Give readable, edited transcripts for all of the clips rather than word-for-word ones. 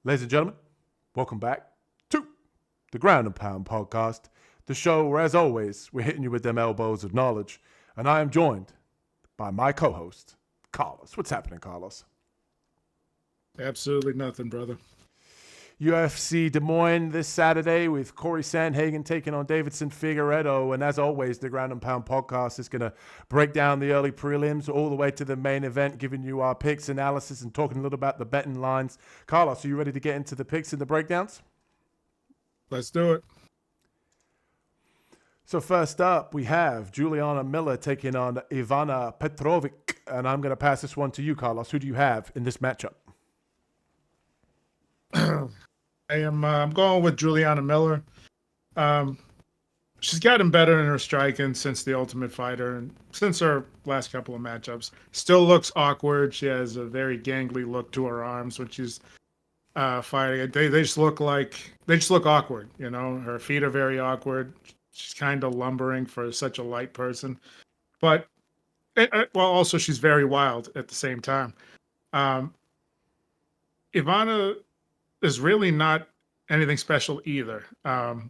Ladies and gentlemen, welcome back to the Ground and Pound podcast, the show where, as always, we're hitting you with them elbows of knowledge. And I am joined by my co-host, Carlos. What's happening, Carlos? Absolutely nothing, brother. UFC Des Moines this Saturday with Cory Sandhagen taking on Figueiredo. And as always, the Ground and Pound podcast is going to break down the early prelims all the way to the main event, giving you our picks, analysis, and talking a little about the betting lines. Carlos, are you ready to get into the picks and the breakdowns? Let's do it. So first up, we have Juliana Miller taking on Ivana Petrović. And I'm going to pass this one to you, Carlos. Who do you have in this matchup? I'm going with Juliana Miller. She's gotten better in her striking since the Ultimate Fighter and since her last couple of matchups. Still looks awkward. She has a very gangly look to her arms when she's fighting. They just look awkward. You know, her feet are very awkward. She's kind of lumbering for such a light person, but also she's very wild at the same time. Ivana is really not anything special either. Her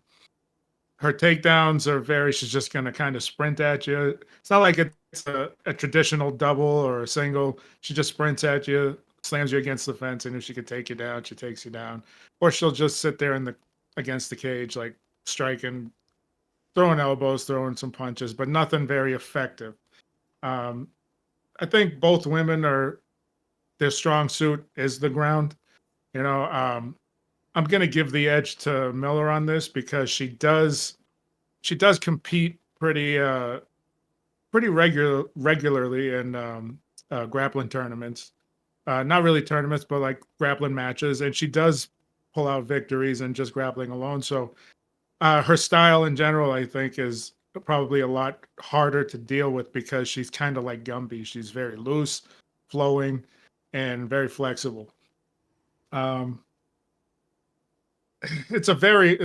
takedowns are she's just going to kind of sprint at you. It's not like it's a traditional double or a single. She just sprints at you, slams you against the fence, and if she could take you down, she takes you down. Or she'll just sit there against the cage, like striking, throwing elbows, throwing some punches, but nothing very effective. I think both women their strong suit is the ground. You know, I'm going to give the edge to Miller on this because she does compete pretty regularly in grappling tournaments. Not really tournaments, but like grappling matches, and she does pull out victories in just grappling alone. So her style in general, I think, is probably a lot harder to deal with because she's kind of like Gumby. She's very loose, flowing, and very flexible. It's a very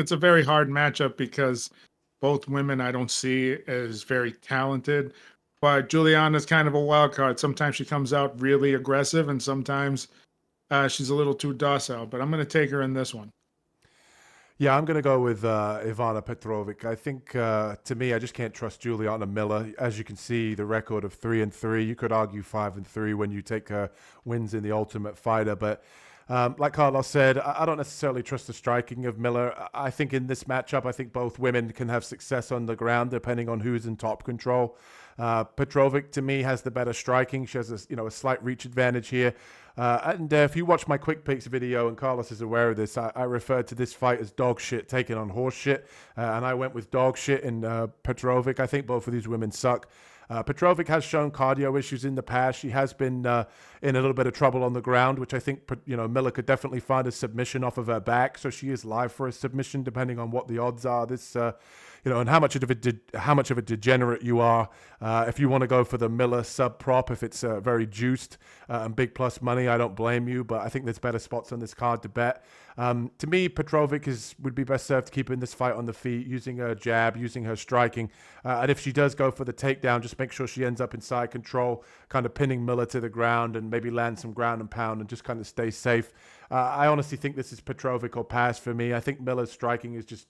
hard matchup because both women I don't see as very talented, but Juliana's kind of a wild card. Sometimes she comes out really aggressive, and sometimes she's a little too docile. But I'm going to take her in this one. Yeah, I'm going to go with Ivana Petrović. I think, to me, I just can't trust Juliana Miller. As you can see, the record of 3-3. You could argue 5-3 when you take wins in the Ultimate Fighter. But like Carlos said, I don't necessarily trust the striking of Miller. I think in this matchup, I think both women can have success on the ground depending on who's in top control. Petrović, to me, has the better striking. She has a slight reach advantage here. And if you watch my quick picks video, and Carlos is aware of this, I referred to this fight as dog shit taking on horse shit. And I went with dog shit in Petrović. I think both of these women suck. Petrović has shown cardio issues in the past. She has been in a little bit of trouble on the ground, which I think Miller could definitely find a submission off of her back. So she is live for a submission, depending on what the odds are. This, and how much of a degenerate you are. If you want to go for the Miller sub prop, if it's very juiced and big plus money, I don't blame you. But I think there's better spots on this card to bet. To me, Petrović would be best served keeping this fight on the feet, using her jab, using her striking. And if she does go for the takedown, just make sure she ends up in side control, kind of pinning Miller to the ground and maybe land some ground and pound and just kind of stay safe. I honestly think this is Petrović or pass for me. I think Miller's striking is just,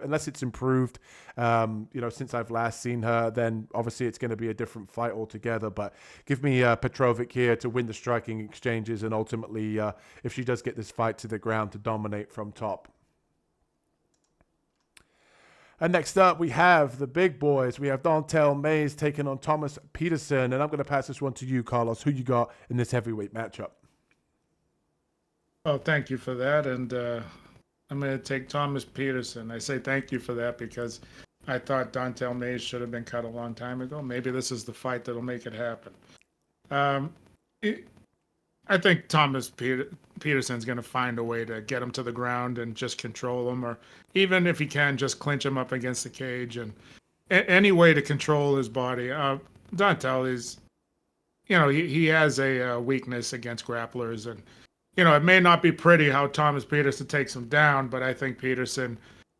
unless it's improved, since I've last seen her, then obviously it's going to be a different fight altogether. But give me Petrović here to win the striking exchanges and ultimately, if she does get this fight to the ground, to dominate from top. And next up, we have the big boys. We have Dontel Mays taking on Thomas Petersen. And I'm going to pass this one to you, Carlos. Who you got in this heavyweight matchup? Oh, thank you for that. And I'm going to take Thomas Petersen. I say thank you for that because I thought Dontel Mays should have been cut a long time ago. Maybe this is the fight that'll make it happen. I think Thomas Petersen's going to find a way to get him to the ground and just control him, or even if he can, just clinch him up against the cage and any way to control his body. Dontel is, he has a weakness against grapplers, and it may not be pretty how Thomas Petersen takes him down, but I think Petersen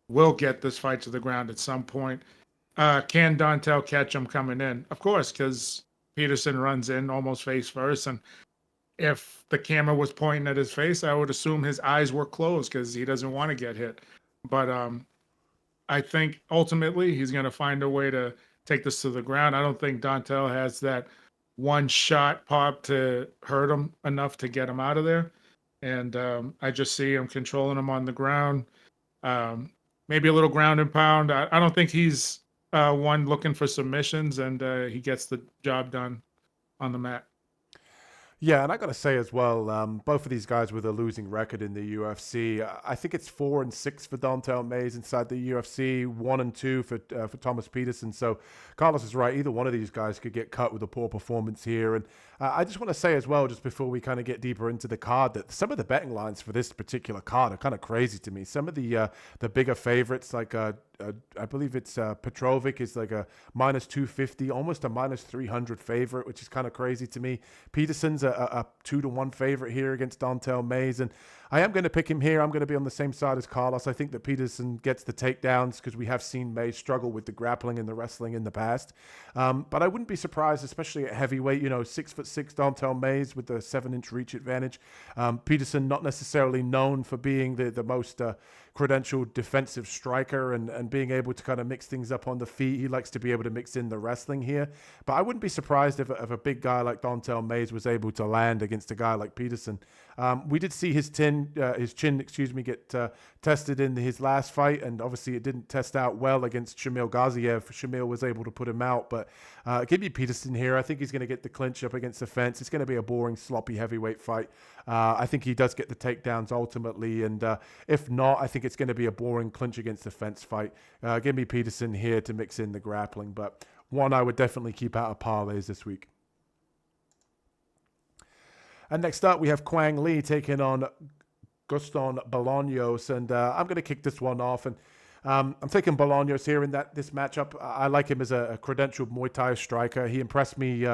will get this fight to the ground at some point. Can Dontel catch him coming in? Of course, because Petersen runs in almost face first, and if the camera was pointing at his face, I would assume his eyes were closed because he doesn't want to get hit. But I think ultimately he's going to find a way to take this to the ground. I don't think Dontel has that one shot pop to hurt him enough to get him out of there. And I just see him controlling him on the ground. Maybe a little ground and pound. I don't think he's one looking for submissions, and he gets the job done on the mat. Yeah, and I got to say as well, both of these guys with a losing record in the UFC. I think it's 4-6 for Dontel Mays inside the UFC, 1-2 for Thomas Petersen. So Carlos is right. Either one of these guys could get cut with a poor performance here. And I just want to say as well, just before we kind of get deeper into the card, that some of the betting lines for this particular card are kind of crazy to me. Some of the bigger favorites, like I believe it's Petrović is like a -250, almost a -300 favorite, which is kind of crazy to me. Petersen's a 2-1 favorite here against Dontel Mays, and I am going to pick him here. I'm going to be on the same side as Carlos. I think that Petersen gets the takedowns because we have seen Mays struggle with the grappling and the wrestling in the past. But I wouldn't be surprised, especially at heavyweight. 6'6" Dontel Mays with the 7-inch reach advantage. Petersen not necessarily known for being the most credentialed defensive striker and being able to kind of mix things up on the feet. He likes to be able to mix in the wrestling here. But I wouldn't be surprised if a big guy like Dontel Mays was able to land against a guy like Petersen. We did see his chin, get tested in his last fight, and obviously it didn't test out well against Shamil Gaziev. Shamil was able to put him out, but give me Petersen here. I think he's going to get the clinch up against the fence. It's going to be a boring, sloppy heavyweight fight. I think he does get the takedowns ultimately, and if not, I think it's going to be a boring clinch against the fence fight. Give me Petersen here to mix in the grappling, but one I would definitely keep out of parlays this week. And next up, we have Quang Le taking on Gaston Bolaños, and I'm going to kick this one off. And I'm taking Bolaños here in this matchup. I like him as a credentialed Muay Thai striker. He impressed me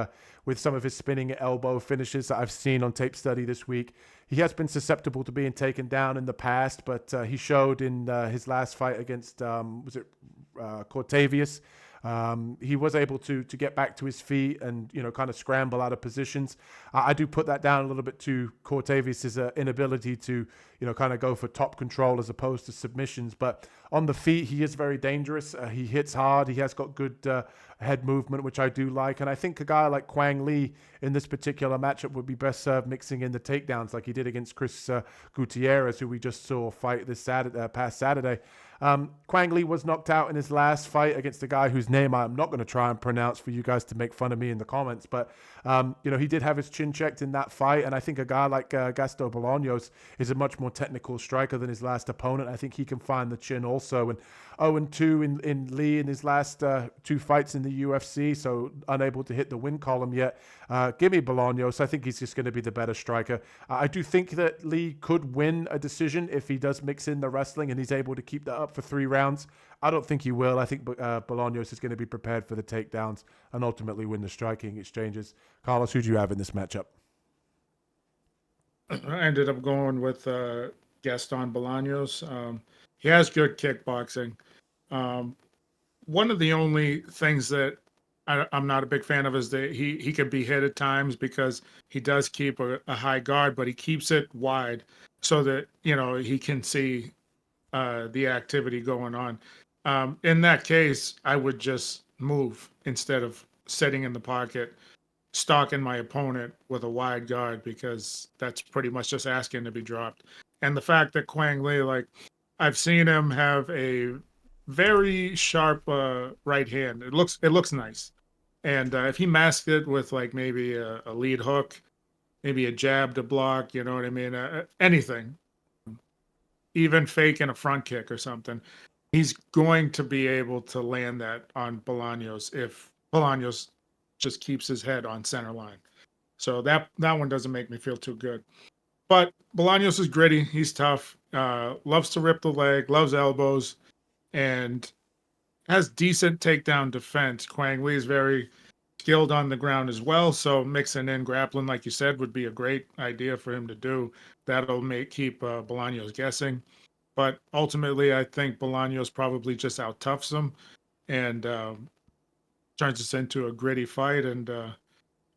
with some of his spinning elbow finishes that I've seen on tape study this week. He has been susceptible to being taken down in the past, but he showed in his last fight against, Cortavius. He was able to get back to his feet and, kind of scramble out of positions. I do put that down a little bit to Cortavius' inability to, kind of go for top control as opposed to submissions. But on the feet, he is very dangerous. He hits hard. He has got good head movement, which I do like. And I think a guy like Quang Le in this particular matchup would be best served mixing in the takedowns like he did against Chris Gutierrez, who we just saw fight this past Saturday. Quang Le was knocked out in his last fight against a guy whose name I'm not going to try and pronounce for you guys to make fun of me in the comments. But, he did have his chin checked in that fight. And I think a guy like Gaston Bolaños is a much more technical striker than his last opponent. I think he can find the chin also. And 0-2 in Lee in his last two fights in the UFC, so unable to hit the win column yet. Give me Bolaños. I think he's just going to be the better striker. I do think that Lee could win a decision if he does mix in the wrestling and he's able to keep that up for 3 rounds. I don't think he will. I think Bolaños is going to be prepared for the takedowns and ultimately win the striking exchanges. Carlos, who do you have in this matchup? I ended up going with Gaston Bolaños. He has good kickboxing. One of the only things that I'm not a big fan of is that he can be hit at times because he does keep a high guard, but he keeps it wide so that he can see the activity going on. In that case, I would just move instead of sitting in the pocket, stalking my opponent with a wide guard, because that's pretty much just asking to be dropped. And the fact that Quang Le, I've seen him have a very sharp right hand. It looks nice. And if he masked it with maybe a lead hook, maybe a jab to block, you know what I mean? Anything, even faking a front kick or something, he's going to be able to land that on Bolaños if Bolaños just keeps his head on center line. So that one doesn't make me feel too good. But Bolaños is gritty. He's tough. Loves to rip the leg, loves elbows, and has decent takedown defense. Quang Le is very skilled on the ground as well. So mixing in grappling, like you said, would be a great idea for him to do. That'll keep Bolaños guessing. But ultimately, I think Bolaños probably just out-toughs him and turns this into a gritty fight and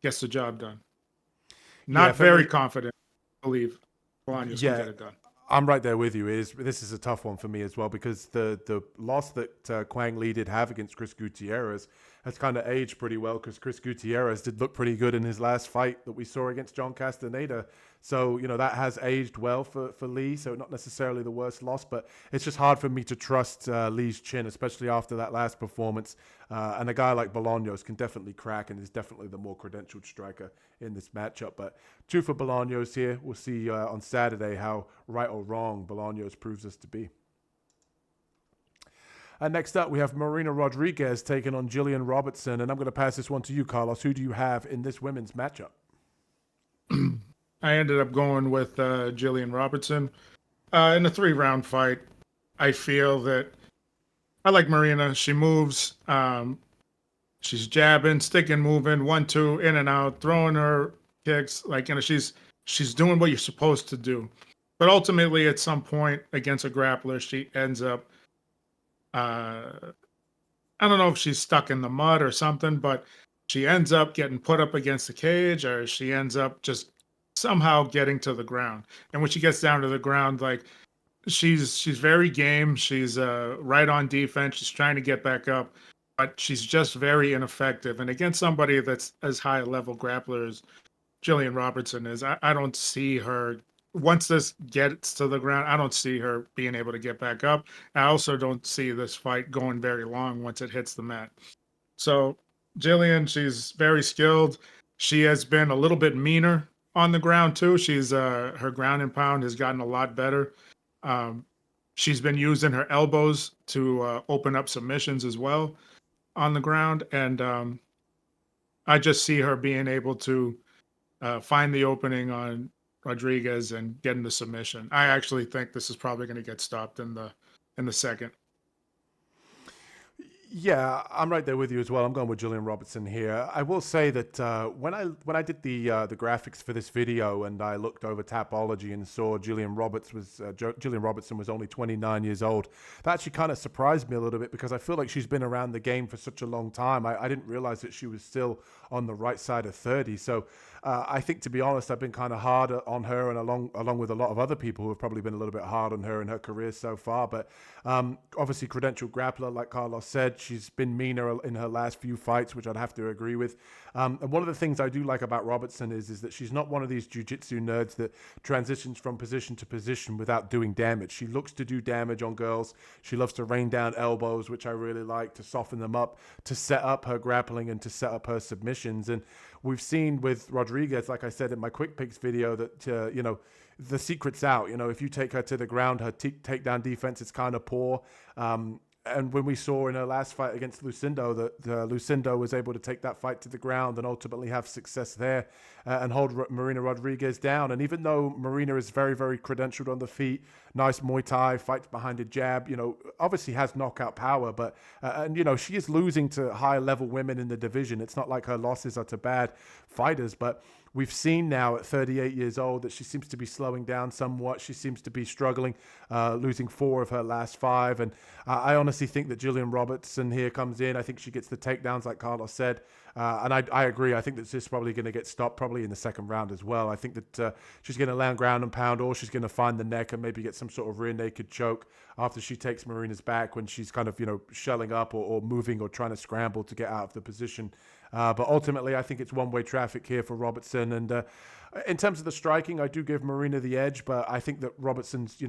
gets the job done. Yeah, Not for very me, confident. I believe Bolaños can yeah, get it done. I'm right there with you. This is a tough one for me as well because the loss that Quang Lee did have against Chris Gutierrez has kind of aged pretty well because Chris Gutierrez did look pretty good in his last fight that we saw against John Castaneda. So that has aged well for Lee. So not necessarily the worst loss, but it's just hard for me to trust Lee's chin, especially after that last performance. And a guy like Bolaños can definitely crack and is definitely the more credentialed striker in this matchup. But two for Bolaños here. We'll see on Saturday how right or wrong Bolaños proves us to be. And next up, we have Marina Rodriguez taking on Jillian Robertson. And I'm going to pass this one to you, Carlos. Who do you have in this women's matchup? I ended up going with Jillian Robertson. In a 3-round fight, I feel that I like Marina. She moves. She's jabbing, sticking, moving, 1-2, in and out, throwing her kicks. Like, she's doing what you're supposed to do. But ultimately, at some point against a grappler, she ends up, I don't know if she's stuck in the mud or something, but she ends up getting put up against the cage, or she ends up just somehow getting to the ground. And when she gets down to the ground, like, she's very game. She's right on defense. She's trying to get back up, but she's just very ineffective. And against somebody that's as high a level grappler as Jillian Robertson is, I don't see her, once this gets to the ground, I don't see her being able to get back up. I also don't see this fight going very long once it hits the mat. So Jillian, she's very skilled. She has been a little bit meaner on the ground too. She's her ground and pound has gotten a lot better. She's been using her elbows to open up submissions as well on the ground, and I just see her being able to find the opening on Rodriguez and getting the submission. I actually think this is probably going to get stopped in the second. Yeah, I'm right there with you as well. I'm going with Jillian Robertson here. I will say that when I did the graphics for this video and I looked over Tapology and saw Jillian Robertson was only 29 years old, that actually kind of surprised me a little bit because I feel like she's been around the game for such a long time. I didn't realize that she was still on the right side of 30. So I think, to be honest, I've been kind of hard on her, and along with a lot of other people who have probably been a little bit hard on her in her career so far. But obviously, credentialed grappler, like Carlos said, she's been meaner in her last few fights, which I'd have to agree with. And one of the things I do like about Robertson is that she's not one of these jiu-jitsu nerds that transitions from position to position without doing damage. She looks to do damage on girls. She loves to rain down elbows, which I really like, to soften them up, to set up her grappling and to set up her submissions. And we've seen with Rodriguez, like I said in my quick picks video, that the secret's out. If you take her to the ground, her takedown defense is kind of poor. And when we saw in her last fight against Lucindo that Lucindo was able to take that fight to the ground and ultimately have success there and hold Marina Rodriguez down. And even though Marina is very, very credentialed on the feet, nice Muay Thai, fights behind a jab, obviously has knockout power, but, she is losing to high level women in the division. It's not like her losses are to bad fighters, but we've seen now at 38 years old that she seems to be slowing down somewhat. She seems to be struggling, losing 4 of her last 5. And I honestly think that Jillian Robertson here comes in. I think she gets the takedowns, like Carlos said. And I agree. I think that this is probably going to get stopped probably in the second round as well. I think that she's going to land ground and pound, or she's going to find the neck and maybe get some sort of rear naked choke after she takes Marina's back when she's kind of, shelling up or moving or trying to scramble to get out of the position. But ultimately, I think it's one-way traffic here for Robertson. And in terms of the striking, I do give Marina the edge, but I think that Robertson's,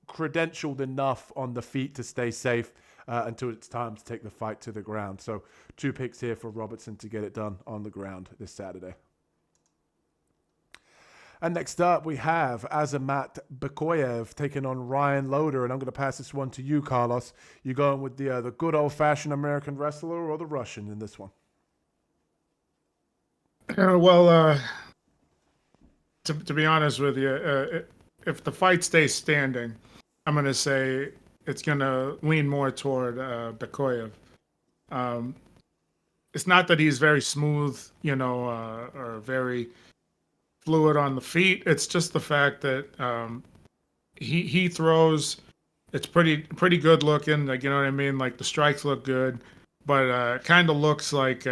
credentialed enough on the feet to stay safe until it's time to take the fight to the ground. So 2 picks here for Robertson to get it done on the ground this Saturday. And next up, we have Azamat Bekoev taking on Ryan Loder. And I'm going to pass this one to you, Carlos. You going with the good old-fashioned American wrestler or the Russian in this one? Well, to be honest with you, if the fight stays standing, I'm going to say it's going to lean more toward Bekoev. It's not that he's very smooth, or very fluid on the feet. It's just the fact that he throws. It's pretty good looking. Like, you know what I mean? Like, the strikes look good, but kind of looks like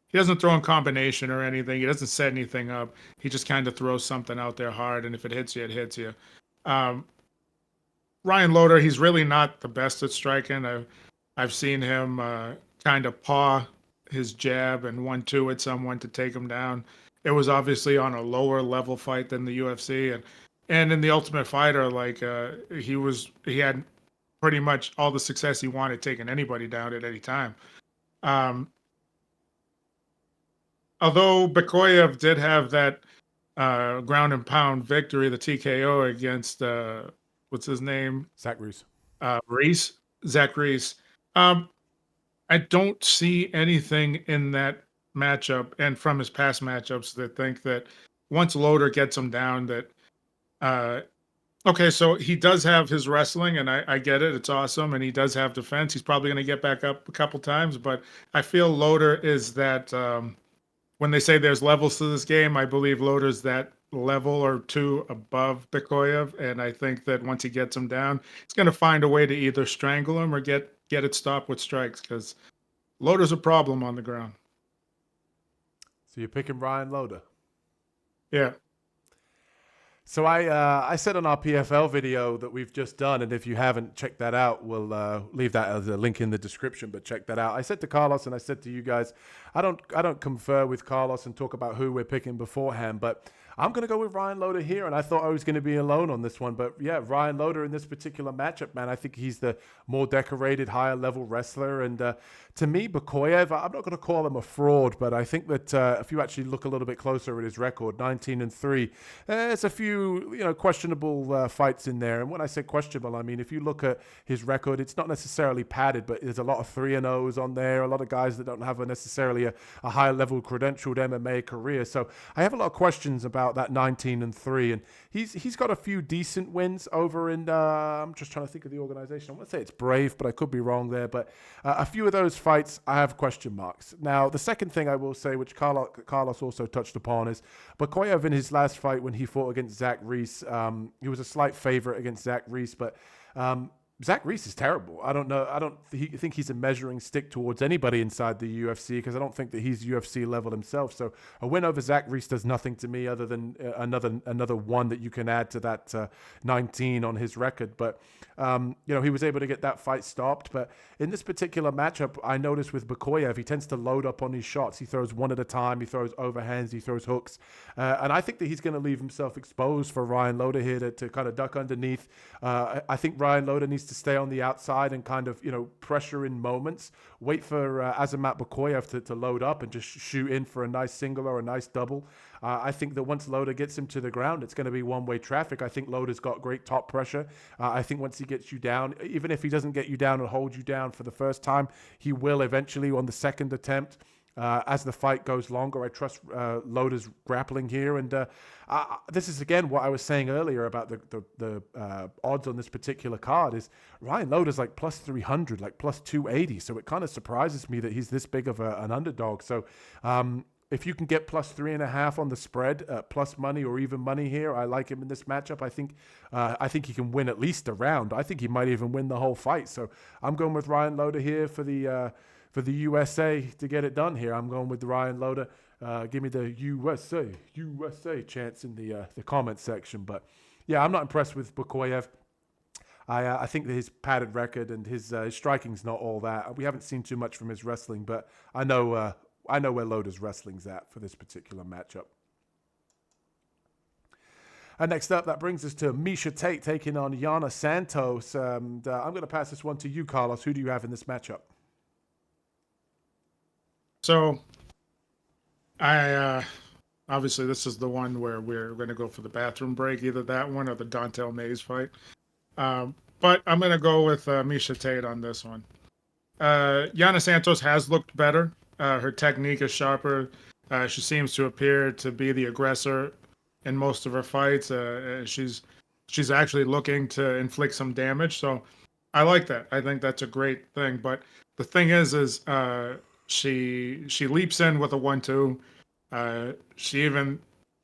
he doesn't throw in combination or anything. He doesn't set anything up. He just kind of throws something out there hard, and if it hits you, it hits you. Um, Ryan Loder, he's really not the best at striking. I've seen him kind of paw his jab and 1-2 at someone to take him down. It was obviously on a lower level fight than the UFC, and in the Ultimate Fighter, like he had pretty much all the success he wanted, taking anybody down at any time. Um, although Bekoev did have that ground and pound victory, the TKO against what's his name? Zach Reese. Reese, Zach Reese. Um, I don't see anything in that matchup and from his past matchups that think that once Loder gets him down, that okay, so he does have his wrestling, and I get it, it's awesome, and he does have defense. He's probably going to get back up a couple times, but I feel Loder is that. When they say there's levels to this game, I believe Loder's that level or two above Bekoev, and I think that once he gets him down, he's going to find a way to either strangle him or get it stopped with strikes, because Loder's a problem on the ground. So you're picking Ryan Loder? Yeah. So I said on our PFL video that we've just done, and if you haven't checked that out, we'll leave that as a link in the description. But check that out. I said to Carlos and I said to you guys, I don't confer with Carlos and talk about who we're picking beforehand, but I'm going to go with Ryan Loder here, and I thought I was going to be alone on this one. But yeah, Ryan Loder in this particular matchup, man, I think he's the more decorated, higher level wrestler. And to me, Bekoev, I'm not going to call him a fraud, but I think that if you actually look a little bit closer at his record, 19-3, there's a few questionable fights in there. And when I say questionable, I mean if you look at his record, it's not necessarily padded, but there's a lot of 3-0s on there, a lot of guys that don't have necessarily a high level credentialed MMA career. So I have a lot of questions about that 19-3, and he's got a few decent wins over in I'm just trying to think of the organization. I want to say it's Brave, but I could be wrong there. But a few of those fights I have question marks. Now the second thing I will say, which Carlos also touched upon, is Bekoev in his last fight when he fought against Zach Reese, he was a slight favorite against Zach Reese, but Zach Reese is terrible. I don't think he's a measuring stick towards anybody inside the UFC, because I don't think that he's UFC level himself. So a win over Zach Reese does nothing to me other than another one that you can add to that 19 on his record. But he was able to get that fight stopped. But in this particular matchup, I noticed with Bekoev, he tends to load up on his shots. He throws one at a time. He throws overhands. He throws hooks. And I think that he's going to leave himself exposed for Ryan Loder here to kind of duck underneath. I think Ryan Loder needs to stay on the outside and kind of, pressure in moments. Wait for Azamat Bekoev to load up and just shoot in for a nice single or a nice double. I think that once Loder gets him to the ground, it's going to be one-way traffic. I think Loder's got great top pressure. I think once he gets you down, even if he doesn't get you down and hold you down for the first time, he will eventually on the second attempt. As the fight goes longer, I trust Loder's grappling here. And this is, again, what I was saying earlier about the odds on this particular card is Ryan Loder's like plus 300, like plus 280. So it kind of surprises me that he's this big of an underdog. So if you can get plus 3.5 on the spread, plus money or even money here, I like him in this matchup. I think he can win at least a round. I think he might even win the whole fight. So I'm going with Ryan Loder here for the USA to get it done here. I'm going with Ryan Loder. Give me the USA chants in the comment section. But yeah, I'm not impressed with Bekoev. I think that his padded record and his striking's not all that. We haven't seen too much from his wrestling, but I know where Loder's wrestling's at for this particular matchup. And next up, that brings us to Miesha Tate taking on Yana Santos. And I'm going to pass this one to you, Carlos. Who do you have in this matchup? So, I obviously this is the one where we're going to go for the bathroom break, either that one or the Dontel Mays fight. But I'm going to go with Miesha Tate on this one. Yana Santos has looked better. Her technique is sharper. She seems to appear to be the aggressor in most of her fights. She's actually looking to inflict some damage. So I like that. I think that's a great thing. But the thing is she leaps in with a 1-2. She even,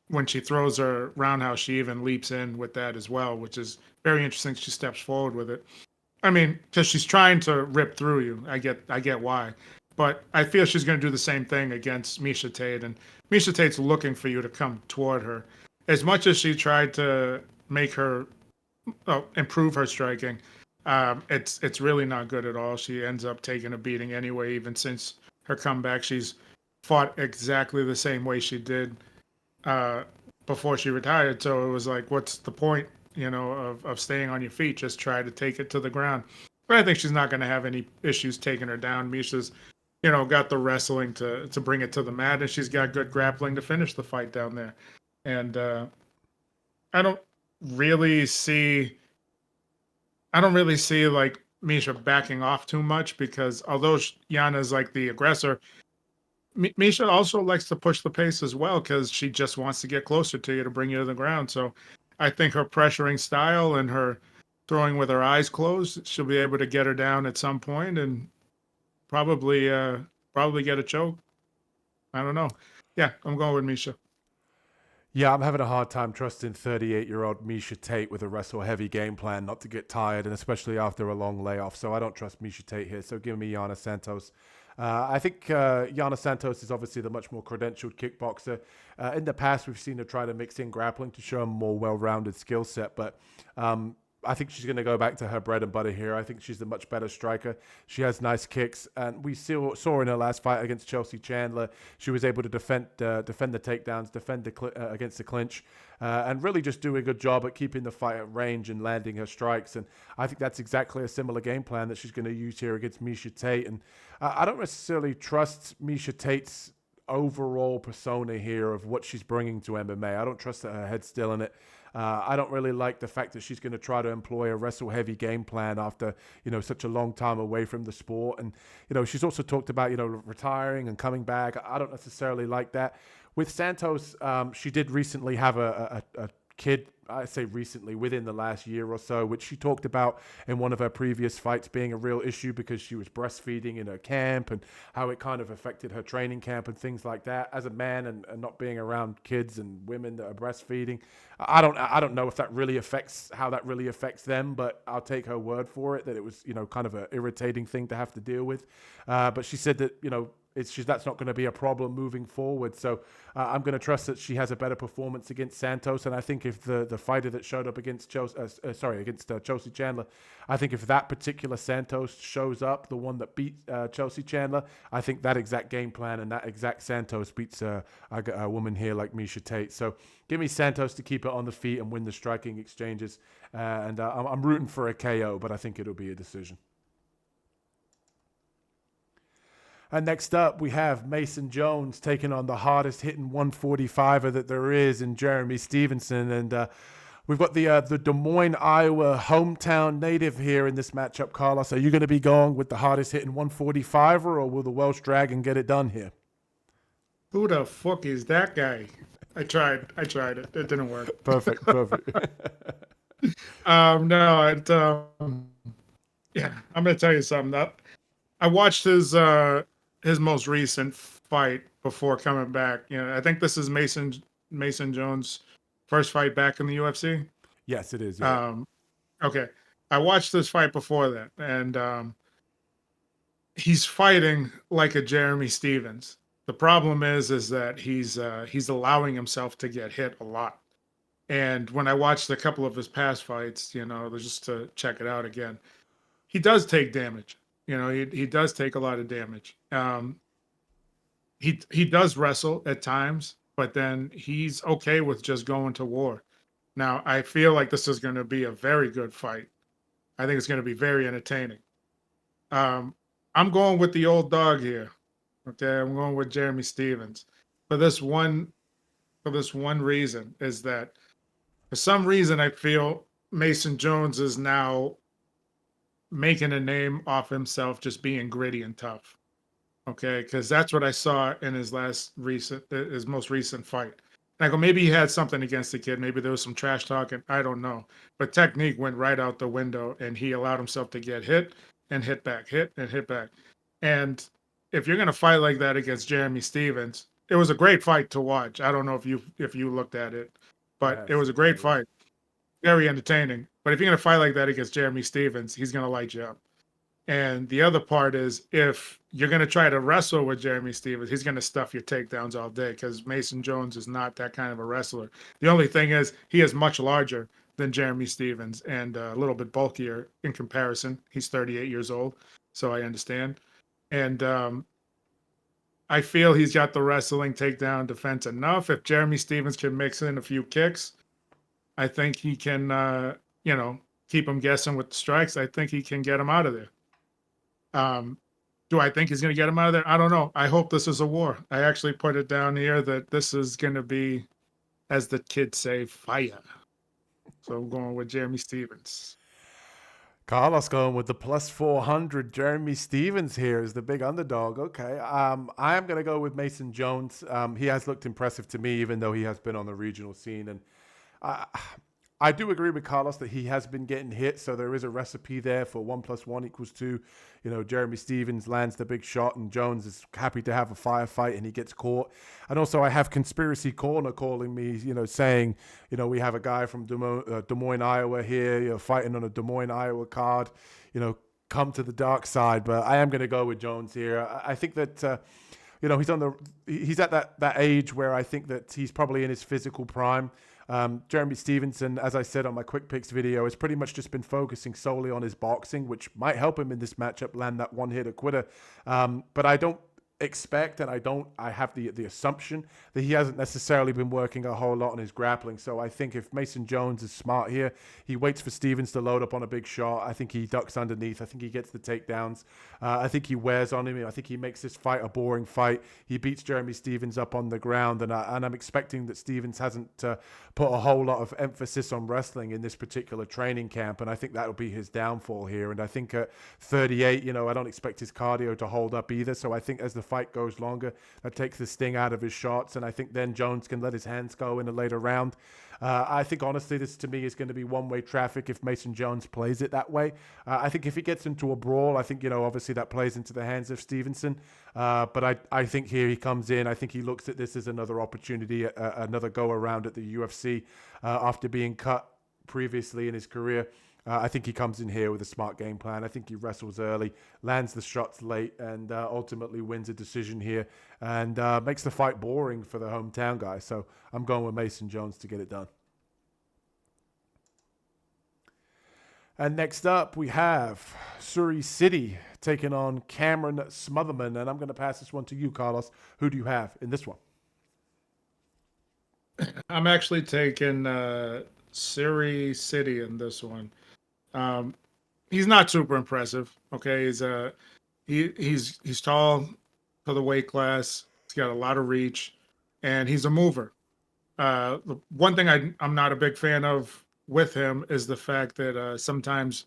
when she throws her roundhouse, she even leaps in with that as well, which is very interesting. She steps forward with it. I mean, because she's trying to rip through you. I get why. But I feel she's going to do the same thing against Miesha Tate, and Miesha Tate's looking for you to come toward her. As much as she tried to make her improve her striking, it's really not good at all. She ends up taking a beating anyway. Even since her comeback, she's fought exactly the same way she did uh, before she retired. So it was like, what's the point, of staying on your feet? Just try to take it to the ground. But I think she's not going to have any issues taking her down. Miesha's, got the wrestling to bring it to the mat, and she's got good grappling to finish the fight down there. And I don't really see, like Miesha backing off too much, because although Yana is like the aggressor, Miesha also likes to push the pace as well, because she just wants to get closer to you to bring you to the ground. So I think her pressuring style and her throwing with her eyes closed, she'll be able to get her down at some point and probably get a choke. I don't know. Yeah, I'm going with Miesha. Yeah, I'm having a hard time trusting 38-year-old Miesha Tate with a wrestle-heavy game plan not to get tired, and especially after a long layoff. So I don't trust Miesha Tate here. So give me Yana Santos. I think Yana Santos is obviously the much more credentialed kickboxer. In the past, we've seen her try to mix in grappling to show a more well-rounded skill set, but I think she's going to go back to her bread and butter here. I think she's a much better striker. She has nice kicks, and we saw in her last fight against Chelsea Chandler, she was able to defend the takedowns, defend against the clinch, and really just do a good job at keeping the fight at range and landing her strikes. And I think that's exactly a similar game plan that she's going to use here against Miesha Tate. And I don't necessarily trust Miesha Tate's overall persona here of what she's bringing to MMA. I don't trust that her head's still in it. I don't really like the fact that she's going to try to employ a wrestle-heavy game plan after, such a long time away from the sport. And, she's also talked about, retiring and coming back. I don't necessarily like that. With Santos, she did recently have a kid, I say recently, within the last year or so, which she talked about in one of her previous fights being a real issue because she was breastfeeding in her camp and how it kind of affected her training camp and things like that. As a man and not being around kids and women that are breastfeeding, I don't know if that really affects how that really affects them, but I'll take her word for it that it was, kind of an irritating thing to have to deal with. But she said that, that's not going to be a problem moving forward. So I'm going to trust that she has a better performance against Santos. And I think if the fighter that showed up against Chelsea Chandler, I think if that particular Santos shows up, the one that beat Chelsea Chandler, I think that exact game plan and that exact Santos beats a woman here like Miesha Tate. So give me Santos to keep it on the feet and win the striking exchanges. And I'm rooting for a KO, but I think it'll be a decision. And next up, we have Mason Jones taking on the hardest hitting 145er that there is in Jeremy Stevenson. And we've got the Des Moines, Iowa hometown native here in this matchup, Carlos. Are you going to be going with the hardest hitting 145er, or will the Welsh Dragon get it done here? Who the fuck is that guy? I tried it. It didn't work. Perfect. No, yeah, I'm going to tell you something. I watched his most recent fight before coming back. I think this is Mason Jones' first fight back in the UFC. Yes, it is. Yeah. Okay. I watched this fight before that, and he's fighting like a Jeremy Stevens. The problem is that he's allowing himself to get hit a lot. And when I watched a couple of his past fights, just to check it out again, he does take damage. He does take a lot of damage. He does wrestle at times, but then he's okay with just going to war. Now, I feel like this is going to be a very good fight. I think it's going to be very entertaining. I'm going with the old dog here. Okay, I'm going with Jeremy Stevens for this one reason, is that for some reason I feel Mason Jones is now making a name off himself just being gritty and tough. Okay, because that's what I saw in his most recent fight. And I go, maybe he had something against the kid. Maybe there was some trash talking. I don't know. But technique went right out the window, and he allowed himself to get hit and hit back, hit and hit back. And if you're gonna fight like that against Jeremy Stevens, it was a great fight to watch. I don't know if you looked at it, but Yes, it was a great fight, very entertaining. But if you're gonna fight like that against Jeremy Stevens, he's gonna light you up. And the other part is if you're going to try to wrestle with Jeremy Stephens, he's going to stuff your takedowns all day because Mason Jones is not that kind of a wrestler. The only thing is he is much larger than Jeremy Stephens and a little bit bulkier in comparison. He's 38 years old, so I understand. And I feel he's got the wrestling, takedown, defense enough. If Jeremy Stephens can mix in a few kicks, I think he can, keep him guessing with the strikes. I think he can get him out of there. Do I think he's going to get him out of there? I don't know. I hope this is a war. I actually put it down here that this is going to be, as the kids say, fire. So I'm going with Jeremy Stephens. Carlos going with the plus 400. Jeremy Stephens here is the big underdog. Okay. I am going to go with Mason Jones. He has looked impressive to me, even though he has been on the regional scene. And I do agree with Carlos that he has been getting hit, so there is a recipe there for 1 + 1 = 2. Jeremy Stephens lands the big shot, and Jones is happy to have a firefight, and he gets caught. And also, I have Conspiracy Corner calling me, saying, we have a guy from Des Moines, Iowa here, fighting on a Des Moines, Iowa card, come to the dark side. But I am going to go with Jones here. I think that, he's at that age where I think that he's probably in his physical prime. Jeremy Stevenson, as I said on my quick picks video, has pretty much just been focusing solely on his boxing, which might help him in this matchup land that one-hitter quitter. But I don't expect, and I have the assumption that he hasn't necessarily been working a whole lot on his grappling. So I think if Mason Jones is smart here, he waits for Stephens to load up on a big shot. I think he ducks underneath. I think he gets the takedowns. I think he wears on him. I think he makes this fight a boring fight. He beats Jeremy Stephens up on the ground, and I'm expecting that Stephens hasn't put a whole lot of emphasis on wrestling in this particular training camp, and I think that'll be his downfall here. And I think at 38, I don't expect his cardio to hold up either. So I think as the fight goes longer, that takes the sting out of his shots, and I think then Jones can let his hands go in a later round. I think honestly this to me is going to be one-way traffic if Mason Jones plays it that way. I think if he gets into a brawl, I think obviously that plays into the hands of Stevenson, but I think here he comes in. I think he looks at this as another opportunity, another go around at the UFC after being cut previously in his career. I think he comes in here with a smart game plan. I think he wrestles early, lands the shots late, and ultimately wins a decision here and makes the fight boring for the hometown guy. So I'm going with Mason Jones to get it done. And next up, we have Sidey taking on Cameron Smotherman. And I'm going to pass this one to you, Carlos. Who do you have in this one? I'm actually taking Sidey in this one. He's not super impressive. Okay, he's tall for the weight class. He's got a lot of reach, and he's a mover. The one thing I'm not a big fan of with him is the fact that sometimes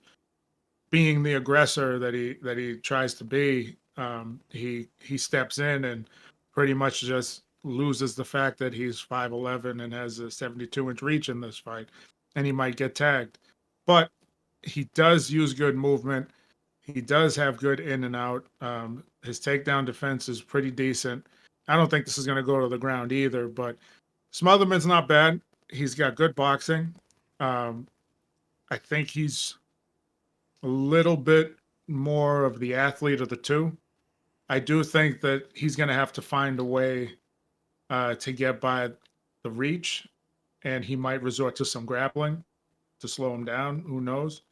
being the aggressor that he tries to be, he steps in and pretty much just loses the fact that he's 5'11" and has a 72-inch reach in this fight, and he might get tagged. But he does use good movement. He does have good in and out. His takedown defense is pretty decent. I don't think this is going to go to the ground either, but Smotherman's not bad. He's got good boxing. I think he's a little bit more of the athlete of the two. I do think that he's going to have to find a way to get by the reach, and he might resort to some grappling to slow him down. Who knows?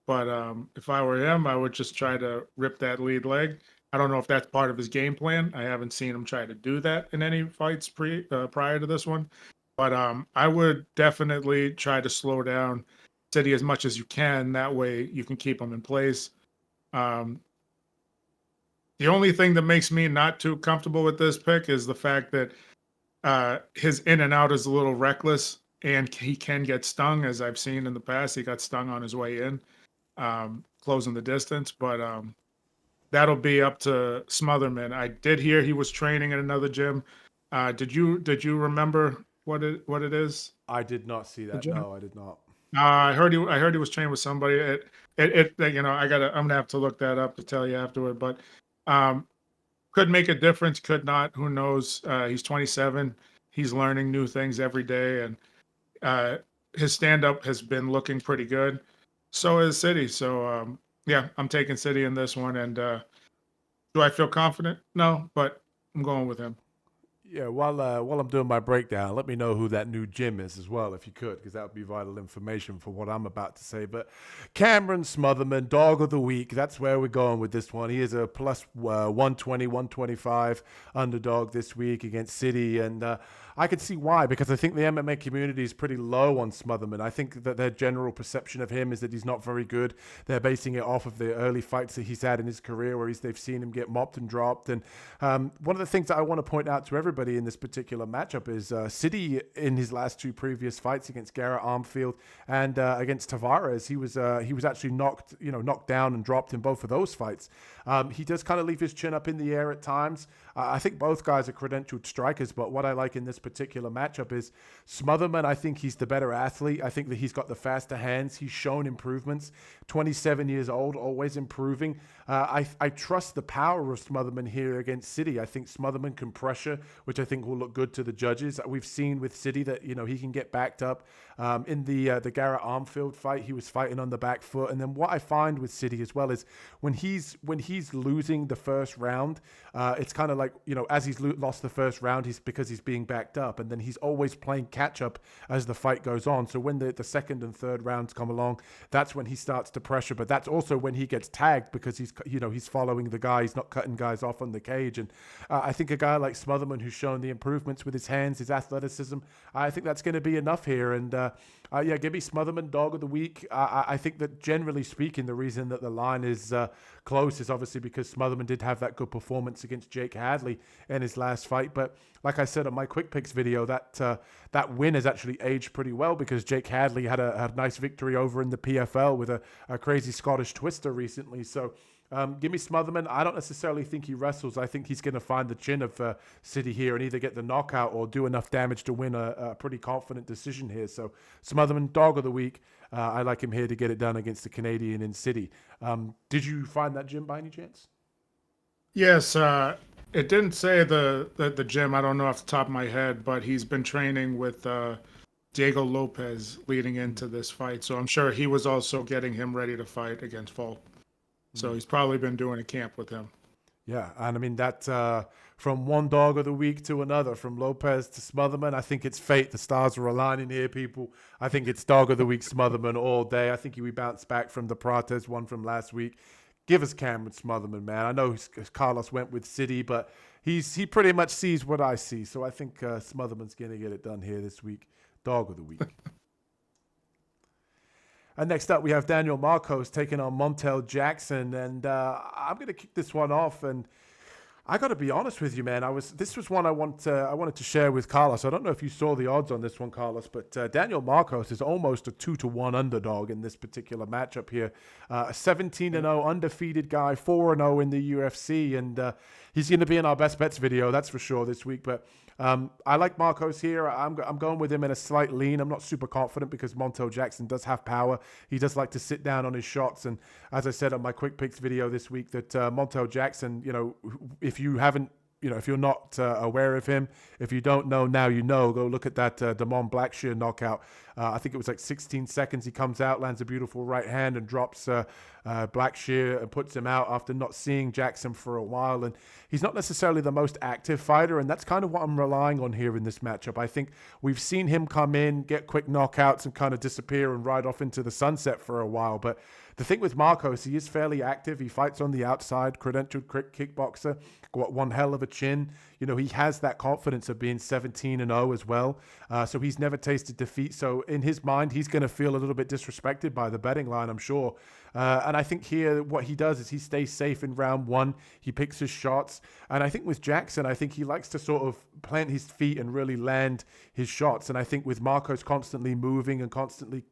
But if I were him, I would just try to rip that lead leg. I don't know if that's part of his game plan. I haven't seen him try to do that in any fights prior to this one. But I would definitely try to slow down Sidey as much as you can. That way you can keep him in place. The only thing that makes me not too comfortable with this pick is the fact that his in and out is a little reckless, and he can get stung, as I've seen in the past. He got stung on his way in, closing the distance. But that'll be up to Smotherman. I did hear he was training at another gym. Did you remember what it is? I did not see that. No, I did not. I heard he was training with somebody. I'm gonna have to look that up to tell you afterward. But could make a difference, could not. Who knows? He's 27. He's learning new things every day, and his stand up has been looking pretty good. So is Sidey. So Yeah, I'm taking City in this one. And do I feel confident? No, but I'm going with him. Yeah, while I'm doing my breakdown, let me know who that new gym is as well, if you could, because that would be vital information for what I'm about to say. But Cameron Smotherman, dog of the week. That's where we're going with this one. He is a plus 120, 125 underdog this week against City, and I can see why, because I think the MMA community is pretty low on Smotherman. I think that their general perception of him is that he's not very good. They're basing it off of the early fights that he's had in his career, where they've seen him get mopped and dropped. And one of the things that I want to point out to everybody in this particular matchup is Sidey in his last two previous fights against Garrett Armfield and against Tavares. He was actually knocked down and dropped in both of those fights. He does kind of leave his chin up in the air at times. I think both guys are credentialed strikers, but what I like in this particular matchup is Smotherman. I think he's the better athlete. I think that he's got the faster hands. He's shown improvements. 27 years old, always improving. I trust the power of Smotherman here against Sidey. I think Smotherman can pressure, which I think will look good to the judges. We've seen with Sidey that he can get backed up. In the Garrett Armfield fight, he was fighting on the back foot. And then what I find with Sidey as well is when he's losing the first round, it's kind of like as he's lost the first round, because he's being backed up, and then he's always playing catch up as the fight goes on. So when the second and third rounds come along, that's when he starts to pressure. But that's also when he gets tagged because he's following the guy. He's not cutting guys off on the cage. And I think a guy like Smotherman, who's shown the improvements with his hands, his athleticism, I think that's going to be enough here. And give me Smotherman, dog of the week. I think that generally speaking, the reason that the line is close is obviously because Smotherman did have that good performance against Jake Hadley in his last fight. But like I said on my quick picks video, that win has actually aged pretty well because Jake Hadley had a nice victory over in the PFL with a crazy Scottish twister recently. So give me Smotherman. I don't necessarily think he wrestles. I think he's going to find the chin of Sidey here and either get the knockout or do enough damage to win a pretty confident decision here. So Smotherman, dog of the week. I like him here to get it done against the Canadian in Sidey. Did you find that gym by any chance? Yes, it didn't say the gym. I don't know off the top of my head, but he's been training with Diego Lopez leading into this fight. So I'm sure he was also getting him ready to fight against Volk. So he's probably been doing a camp with him. Yeah, and I mean that from one dog of the week to another, from Lopez to Smotherman, I think it's fate. The stars are aligning here, people. I think it's dog of the week Smotherman all day. I think we bounce back from the Prates one from last week. Give us Cameron Smotherman, man. I know Carlos went with Sidey, but he pretty much sees what I see. So I think Smotherman's going to get it done here this week. Dog of the week. And next up, we have Daniel Marcos taking on Montel Jackson. And I'm going to kick this one off. And I got to be honest with you, man. This was one I wanted to share with Carlos. I don't know if you saw the odds on this one, Carlos, but Daniel Marcos is almost a 2-1 underdog in this particular matchup here. 17-0 undefeated guy, 4-0 in the UFC, and he's going to be in our best bets video, that's for sure, this week. But I like Marcos here. I'm going with him in a slight lean. I'm not super confident because Montel Jackson does have power. He does like to sit down on his shots. And as I said on my quick picks video this week, that Montel Jackson, if you haven't, if you're not aware of him, if you don't know, now you know, go look at that Damon Blackshear knockout. I think it was like 16 seconds. He comes out, lands a beautiful right hand and drops Blackshear and puts him out after not seeing Jackson for a while. And he's not necessarily the most active fighter, and that's kind of what I'm relying on here in this matchup. I think we've seen him come in, get quick knockouts and kind of disappear and ride off into the sunset for a while. But the thing with Marcos, he is fairly active. He fights on the outside, credentialed kickboxer, got one hell of a chin. He has that confidence of being 17-0 as well. So he's never tasted defeat. So in his mind, he's going to feel a little bit disrespected by the betting line, I'm sure. And I think here what he does is he stays safe in round one. He picks his shots. And I think with Jackson, I think he likes to sort of plant his feet and really land his shots. And I think with Marcos constantly moving and constantly,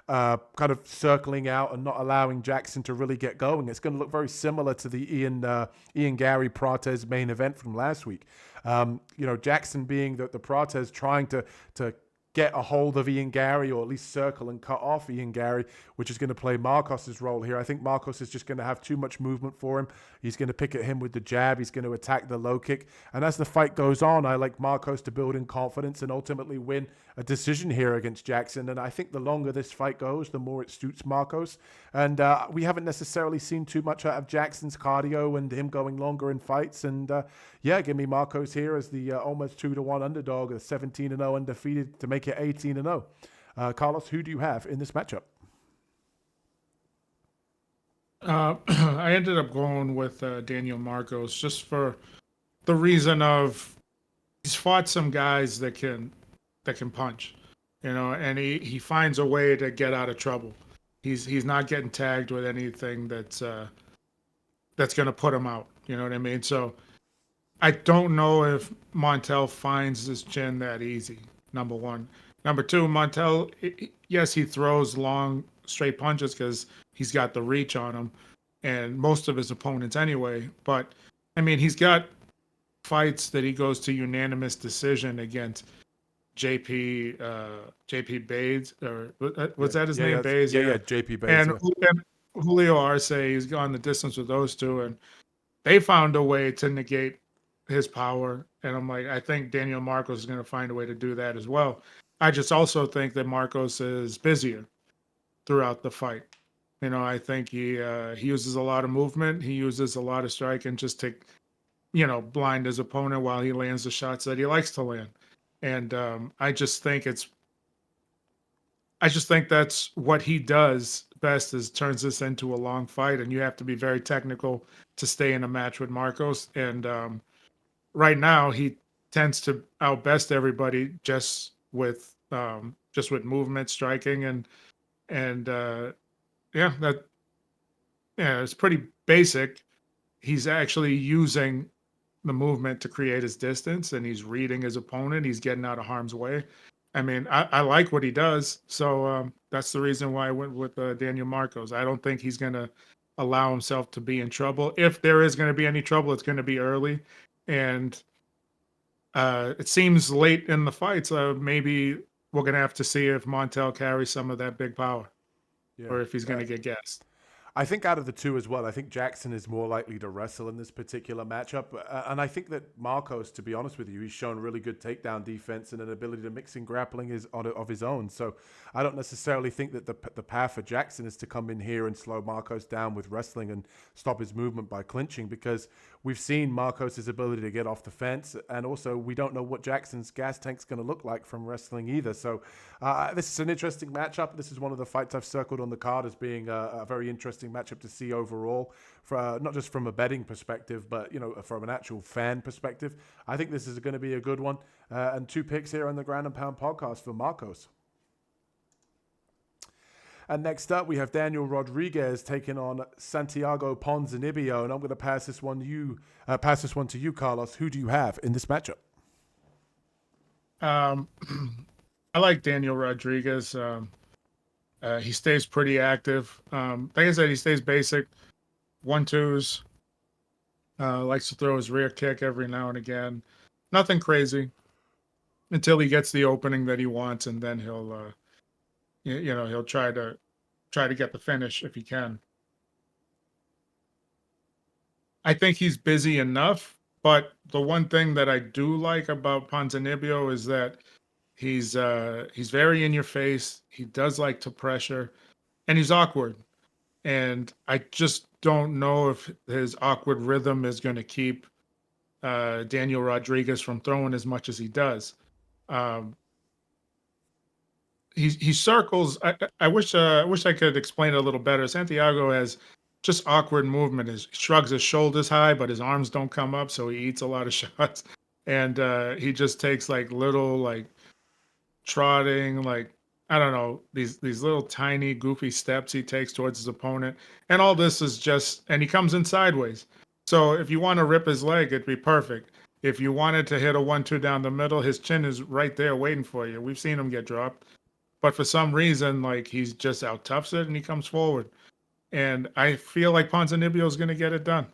kind of circling out and not allowing Jackson to really get going, it's going to look very similar to the Ian Gary Prates main event from last week. Jackson being the Prates trying to get a hold of Ian Gary, or at least circle and cut off Ian Gary, which is going to play Marcos's role here. I think Marcos is just going to have too much movement for him. He's going to pick at him with the jab. He's going to attack the low kick. And as the fight goes on, I like Marcos to build in confidence and ultimately win a decision here against Jackson. And I think the longer this fight goes, the more it suits Marcos. And we haven't necessarily seen too much out of Jackson's cardio and him going longer in fights. And yeah, give me Marcos here as the almost 2-1 underdog, a 17-0 undefeated to make it 18-0. Carlos, who do you have in this matchup? I ended up going with Daniel Marcos just for the reason of he's fought some guys that can punch, and he finds a way to get out of trouble. He's not getting tagged with anything that's going to put him out. You know what I mean? So I don't know if Montel finds his chin that easy. Number one. Number two, Montel, yes, he throws long, straight punches because he's got the reach on him, and most of his opponents anyway. But I mean, he's got fights that he goes to unanimous decision against JP Bays, or was that his name? Bays, yeah, JP Bays, and Julio Arce. He's gone the distance with those two, and they found a way to negate his power. And I'm like, I think Daniel Marcos is going to find a way to do that as well. I just also think that Marcos is busier throughout the fight. I think he uses a lot of movement. He uses a lot of striking just to, blind his opponent while he lands the shots that he likes to land. And I just think that's what he does best, is turns this into a long fight, and you have to be very technical to stay in a match with Marcos. And right now he tends to outbest everybody just with movement, striking, and it's pretty basic. He's actually using the movement to create his distance, and he's reading his opponent. He's getting out of harm's way. I mean, I like what he does. So that's the reason why I went with Daniel Marcos. I don't think he's going to allow himself to be in trouble. If there is going to be any trouble, it's going to be early. And it seems late in the fight, so maybe we're going to have to see if Montel carries some of that big power, or if he's going to get gassed. I think out of the two as well, I think Jackson is more likely to wrestle in this particular matchup. And I think that Marcos, to be honest with you, he's shown really good takedown defense and an ability to mix in grappling of his own. So I don't necessarily think that the path for Jackson is to come in here and slow Marcos down with wrestling and stop his movement by clinching, because we've seen Marcos' ability to get off the fence. And also we don't know what Jackson's gas tank's going to look like from wrestling either. So this is an interesting matchup. This is one of the fights I've circled on the card as being a very interesting matchup to see overall, for not just from a betting perspective, but from an actual fan perspective. I think this is going to be a good one. And 2 picks here on the Ground and Pound podcast for Marcos. And next up, we have Daniel Rodriguez taking on Santiago Ponzinibbio, and I'm going to pass this one to you, Carlos. Who do you have in this matchup? I like Daniel Rodriguez. He stays pretty active. Like I said, he stays basic, 1-2s. Likes to throw his rear kick every now and again. Nothing crazy until he gets the opening that he wants, and then he'll he'll try to get the finish if he can. I think he's busy enough, but the one thing that I do like about Ponzinibbio is that he's very in your face. He does like to pressure, and he's awkward. And I just don't know if his awkward rhythm is going to keep Daniel Rodriguez from throwing as much as he does. He circles. I wish I could explain it a little better. Santiago has just awkward movement. He shrugs his shoulders high, but his arms don't come up, so he eats a lot of shots. And he just takes little trotting, I don't know, these little tiny goofy steps he takes towards his opponent. And all this is and he comes in sideways. So if you want to rip his leg, it'd be perfect. If you wanted to hit a 1-2 down the middle, his chin is right there waiting for you. We've seen him get dropped. But for some reason, he's just out toughs it and he comes forward. And I feel like Ponzinibbio is going to get it done.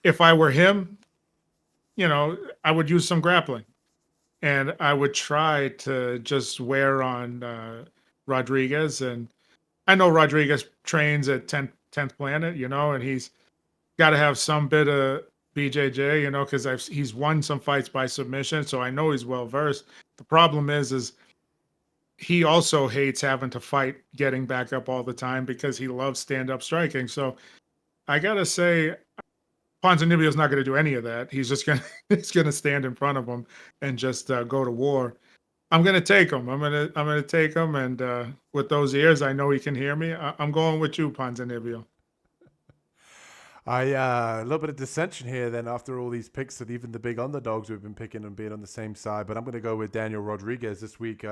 If I were him, I would use some grappling. and I would try to just wear on Rodriguez. And I know Rodriguez trains at 10th Planet, and he's got to have some bit of BJJ, because he's won some fights by submission, so I know he's well versed. The problem is he also hates having to fight getting back up all the time because he loves stand up striking. So I gotta say, Ponzinibbio is not going to do any of that. He's just gonna he's gonna stand in front of him and just go to war. I'm gonna take him. I'm gonna take him, and with those ears, I know he can hear me. I'm going with you, Ponzinibbio. A little bit of dissension here then after all these picks and even the big underdogs we've been picking and being on the same side. But I'm going to go with Daniel Rodriguez this week.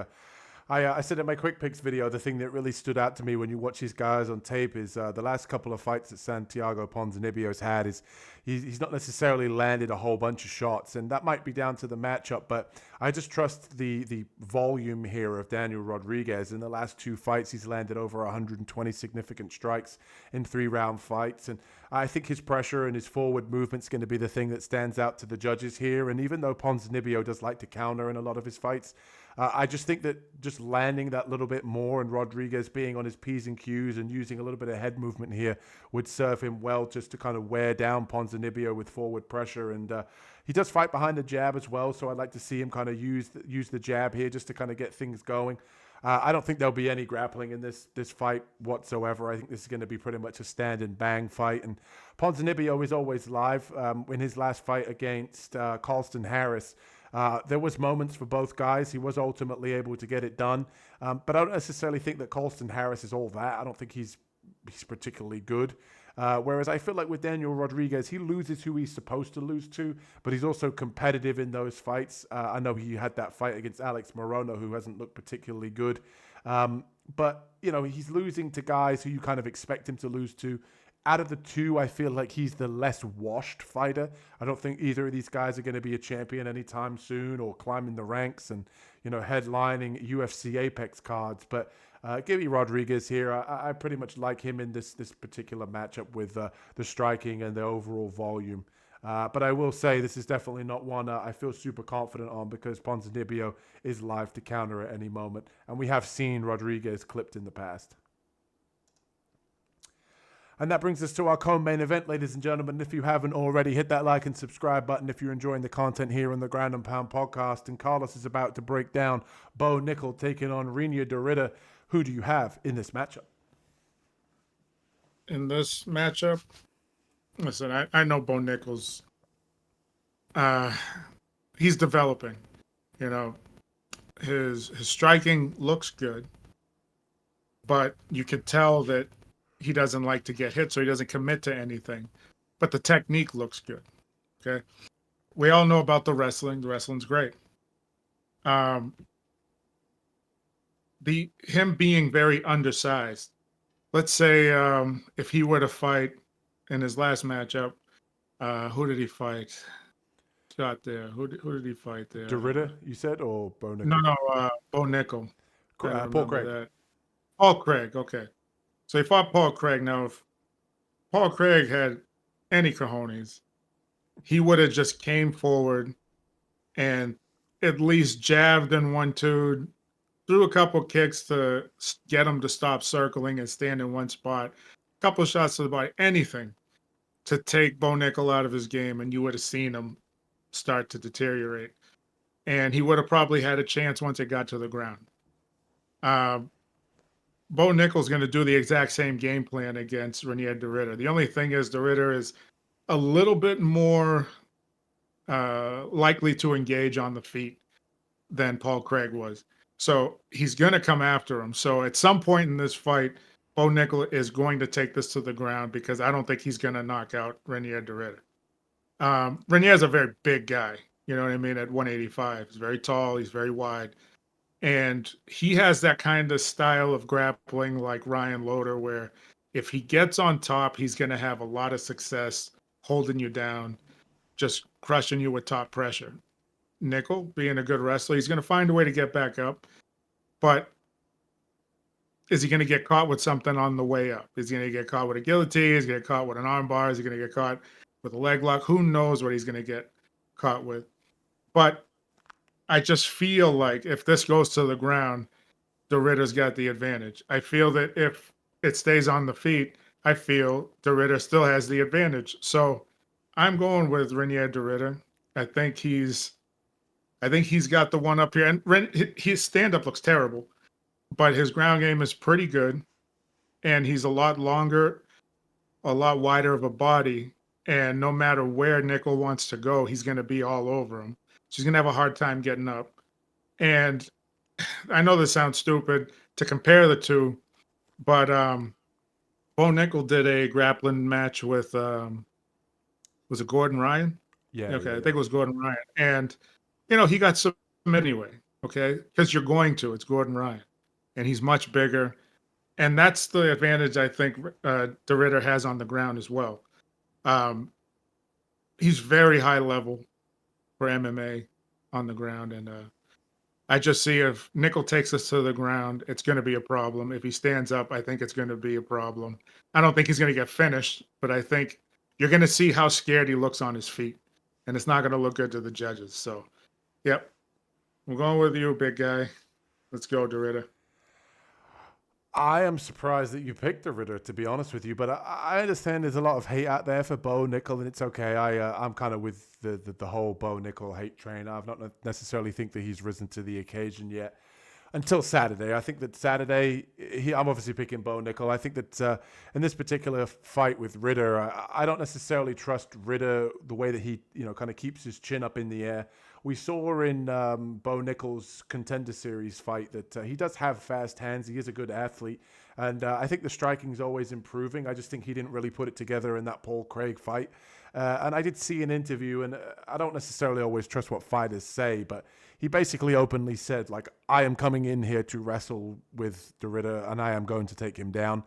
I said in my quick picks video, the thing that really stood out to me when you watch these guys on tape is the last couple of fights that Santiago Ponzinibbio's had is he's not necessarily landed a whole bunch of shots, and that might be down to the matchup, but I just trust the volume here of Daniel Rodriguez. In the last two fights, he's landed over 120 significant strikes in 3-round fights, and I think his pressure and his forward movement's going to be the thing that stands out to the judges here. And even though Ponzinibbio does like to counter in a lot of his fights, I just think that just landing that little bit more and Rodriguez being on his P's and Q's and using a little bit of head movement here would serve him well just to kind of wear down Ponzinibbio with forward pressure. And he does fight behind the jab as well, so I'd like to see him kind of use the jab here just to kind of get things going. I don't think there'll be any grappling in this fight whatsoever. I think this is going to be pretty much a stand and bang fight. And Ponzinibbio is always live. In his last fight against Carlston Harris, there was moments for both guys. He was ultimately able to get it done. But I don't necessarily think that Carlston Harris is all that. I don't think he's particularly good. Whereas I feel like with Daniel Rodriguez, he loses who he's supposed to lose to, but he's also competitive in those fights. I know he had that fight against Alex Morono, who hasn't looked particularly good. But, he's losing to guys who you kind of expect him to lose to. Out of the two, I feel like he's the less washed fighter. I don't think either of these guys are going to be a champion anytime soon or climbing the ranks and, headlining UFC Apex cards. But give me Rodriguez here. I pretty much like him in this particular matchup with the striking and the overall volume. But I will say this is definitely not one I feel super confident on because Ponzinibbio is live to counter at any moment. And we have seen Rodriguez clipped in the past. And that brings us to our co-main event, ladies and gentlemen. If you haven't already, hit that like and subscribe button if you're enjoying the content here on the Ground and Pound podcast. And Carlos is about to break down Bo Nickal taking on Reinier de Ridder. Who do you have in this matchup? In this matchup, listen, I know Bo Nickal's he's developing. His striking looks good, but you could tell that he doesn't like to get hit, so he doesn't commit to anything. But the technique looks good. Okay. We all know about the wrestling. The wrestling's great. Him being very undersized. Let's say if he were to fight in his last matchup, who did he fight? Got there. Who did he fight there? De Ridder, you said, or Bo Nickal? No, Bo Nickal. Paul Craig. Paul Craig, okay. So he fought Paul Craig. Now, if Paul Craig had any cojones, he would have just came forward and at least jabbed and 1-2, threw a couple kicks to get him to stop circling and stand in one spot, a couple shots to the body, anything to take Bo Nickal out of his game, and you would have seen him start to deteriorate. And he would have probably had a chance once it got to the ground. Bo Nickal's going to do the exact same game plan against Reinier de Ridder. The only thing is de Ridder is a little bit more likely to engage on the feet than Paul Craig was. So he's going to come after him. So at some point in this fight, Bo Nickal is going to take this to the ground because I don't think he's going to knock out Reinier de Ridder. Reinier is a very big guy. You know what I mean? At 185. He's very tall. He's very wide. And he has that kind of style of grappling like Ryan Loder, where if he gets on top, he's going to have a lot of success holding you down, just crushing you with top pressure. Nickal, being a good wrestler, he's going to find a way to get back up. But is he going to get caught with something on the way up? Is he going to get caught with a guillotine? Is he going to get caught with an arm bar? Is he going to get caught with a leg lock? Who knows what he's going to get caught with? But I just feel like if this goes to the ground, Dorita's got the advantage. I feel that if it stays on the feet, I feel Dorita still has the advantage. So I'm going with Renier Dorita. I think he's I think he's got the one up here. And his stand up looks terrible, but his ground game is pretty good. And he's a lot longer, a lot wider of a body. And no matter where Nickal wants to go, he's going to be all over him. So he's going to have a hard time getting up. And I know this sounds stupid to compare the two, but Bo Nickal did a grappling match with was it Gordon Ryan? Yeah, Okay, yeah, I yeah. think it was Gordon Ryan, and he got some anyway. Okay, because you're going to. It's Gordon Ryan, and he's much bigger, and that's the advantage I think De Ridder has on the ground as well. Um, he's very high level for MMA on the ground, and I just see if Nickal takes us to the ground, it's going to be a problem. If he stands up, I think it's going to be a problem. I don't think he's going to get finished, but I think you're going to see how scared he looks on his feet, and it's not going to look good to the judges. So, yep, I'm going with you, big guy. Let's go, Dorita. I am surprised that you picked the Ritter, to be honest with you. But I understand there's a lot of hate out there for Bo Nickal, and it's okay. I'm kind of with the whole Bo Nickal hate train. I've not necessarily think that he's risen to the occasion yet until Saturday. I think that Saturday, I'm obviously picking Bo Nickal. I think that in this particular fight with Ritter, I don't necessarily trust Ritter the way that he, kind of keeps his chin up in the air. We saw in Bo Nickal's Contender Series fight that he does have fast hands. He is a good athlete. And I think the striking is always improving. I just think he didn't really put it together in that Paul Craig fight. And I did see an interview, and I don't necessarily always trust what fighters say, but he basically openly said, like, I am coming in here to wrestle with De Ridder, and I am going to take him down.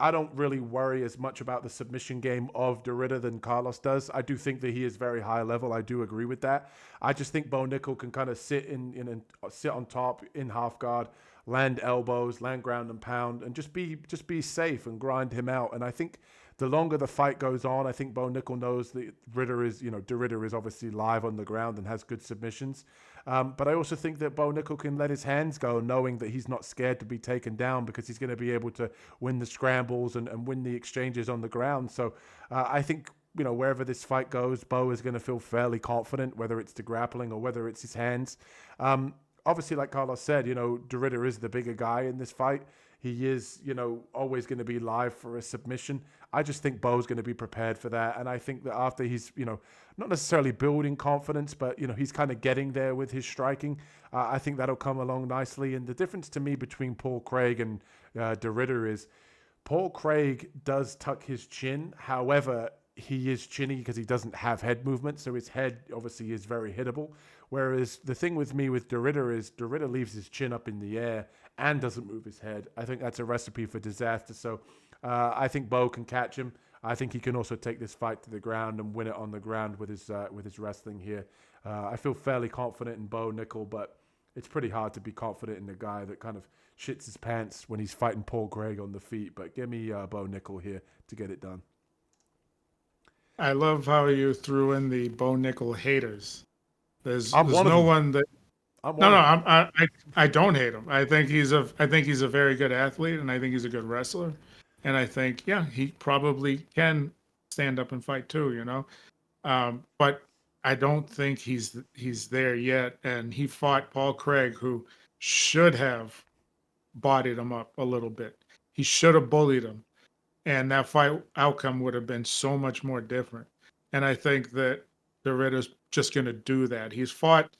I don't really worry as much about the submission game of De Ridder than Carlos does. I do think that he is very high level. I do agree with that. I just think Bo Nickal can kind of sit on top in half guard, land elbows, land ground and pound, and just be safe and grind him out. And I think the longer the fight goes on, I think Bo Nickal knows that De Ridder is obviously live on the ground and has good submissions. But I also think that Bo Nickal can let his hands go, knowing that he's not scared to be taken down because he's going to be able to win the scrambles and win the exchanges on the ground. So I think, wherever this fight goes, Bo is going to feel fairly confident, whether it's the grappling or whether it's his hands. Obviously, like Carlos said, De Ridder is the bigger guy in this fight. He is, always going to be live for a submission. I just think Bo's going to be prepared for that. And I think that after he's, not necessarily building confidence, but, he's kind of getting there with his striking, I think that'll come along nicely. And the difference to me between Paul Craig and De Ridder is Paul Craig does tuck his chin. However, he is chinny because he doesn't have head movement. So his head obviously is very hittable. Whereas the thing with me with De Ridder is De Ridder leaves his chin up in the air and doesn't move his head. I think that's a recipe for disaster. So I think Bo can catch him. I think he can also take this fight to the ground and win it on the ground with his wrestling here. I feel fairly confident in Bo Nickal, but it's pretty hard to be confident in the guy that kind of shits his pants when he's fighting Paul Craig on the feet. But give me Bo Nickal here to get it done. I love how you threw in the Bo Nickal haters. I'm There's one of no them. one that I'm no one no of them. I don't hate him. I think he's a very good athlete, and I think he's a good wrestler, and I think he probably can stand up and fight too. But I don't think he's there yet, and he fought Paul Craig, who should have bodied him up a little bit. He should have bullied him, and that fight outcome would have been so much more different. And I think that the Ritter's just going to do that. He's fought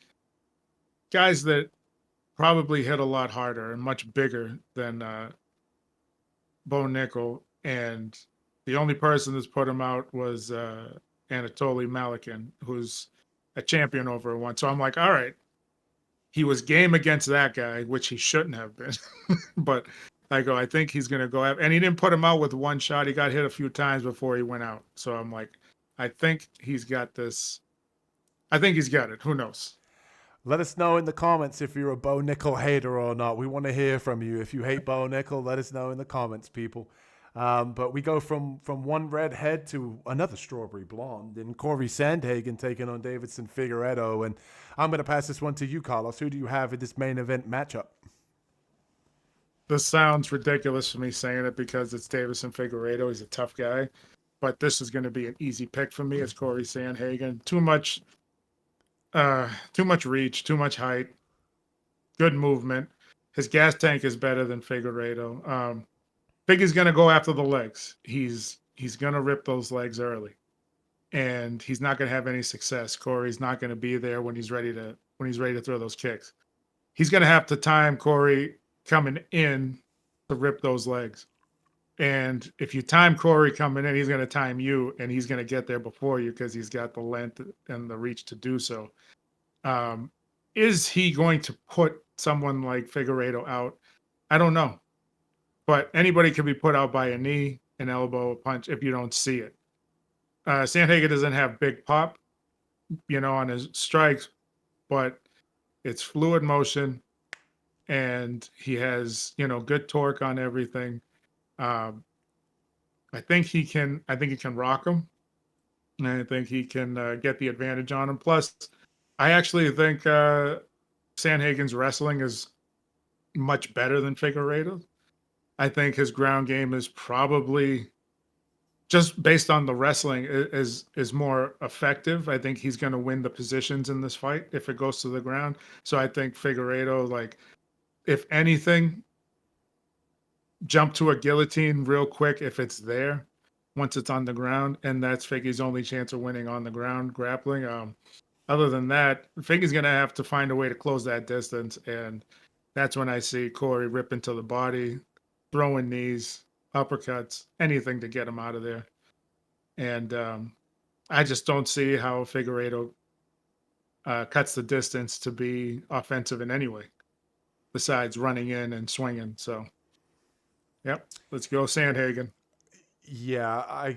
guys that probably hit a lot harder and much bigger than Bo Nickal, and the only person that's put him out was Anatoly Malikin, who's a champion over one. So I'm like, all right, he was game against that guy, which he shouldn't have been. But I think he's going to go and he didn't put him out with one shot. He got hit a few times before he went out. So I'm like, I think he's got this. I think he's got it. Who knows? Let us know in the comments if you're a Bo Nickal hater or not. We want to hear from you. If you hate Bo Nickal, let us know in the comments, people. But we go from one redhead to another strawberry blonde, and Cory Sandhagen taking on Deiveson Figueiredo. And I'm going to pass this one to you, Carlos. Who do you have in this main event matchup? This sounds ridiculous for me saying it because it's Deiveson Figueiredo. He's a tough guy, but this is going to be an easy pick for me. It's Cory Sandhagen. Too much reach, too much height, good movement. His gas tank is better than Figueiredo. Figgy's going to go after the legs. He's going to rip those legs early, and he's not going to have any success. Cory's not going to be there when he's ready to throw those kicks. He's going to have to time Cory coming in to rip those legs. And if you time Cory coming in, he's going to time you, and he's going to get there before you because he's got the length and the reach to do so. Is he going to put someone like Figueiredo out? I don't know. But anybody can be put out by a knee, an elbow, a punch if you don't see it. Sandhagen doesn't have big pop, on his strikes, but it's fluid motion, and he has, good torque on everything. I think he can rock him, and I think he can get the advantage on him. Plus, I actually think Sandhagen's wrestling is much better than Figueiredo. I think his ground game is probably, just based on the wrestling, is more effective. I think he's going to win the positions in this fight if it goes to the ground. So I think Figueiredo, like, if anything, jump to a guillotine real quick if it's there, once it's on the ground, and that's Figgy's only chance of winning on the ground grappling. Other than that, Figgy's going to have to find a way to close that distance, and that's when I see Cory rip into the body, throwing knees, uppercuts, anything to get him out of there. And I just don't see how Figueiredo cuts the distance to be offensive in any way, besides running in and swinging. So, yep, let's go Sandhagen. Yeah,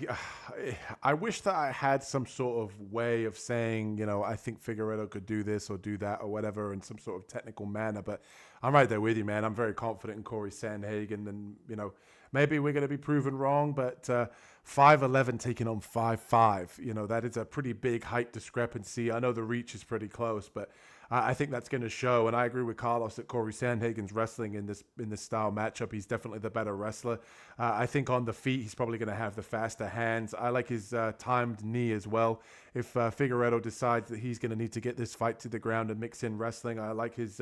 I wish that I had some sort of way of saying, I think Figueiredo could do this or do that or whatever in some sort of technical manner. But I'm right there with you, man. I'm very confident in Cory Sandhagen, and maybe we're going to be proven wrong. But 5'11" taking on 5'5", that is a pretty big height discrepancy. I know the reach is pretty close, but I think that's going to show. And I agree with Carlos that Cory Sandhagen's wrestling in this style matchup, he's definitely the better wrestler. I think on the feet, he's probably going to have the faster hands. I like his timed knee as well. If Figueiredo decides that he's going to need to get this fight to the ground and mix in wrestling, I like his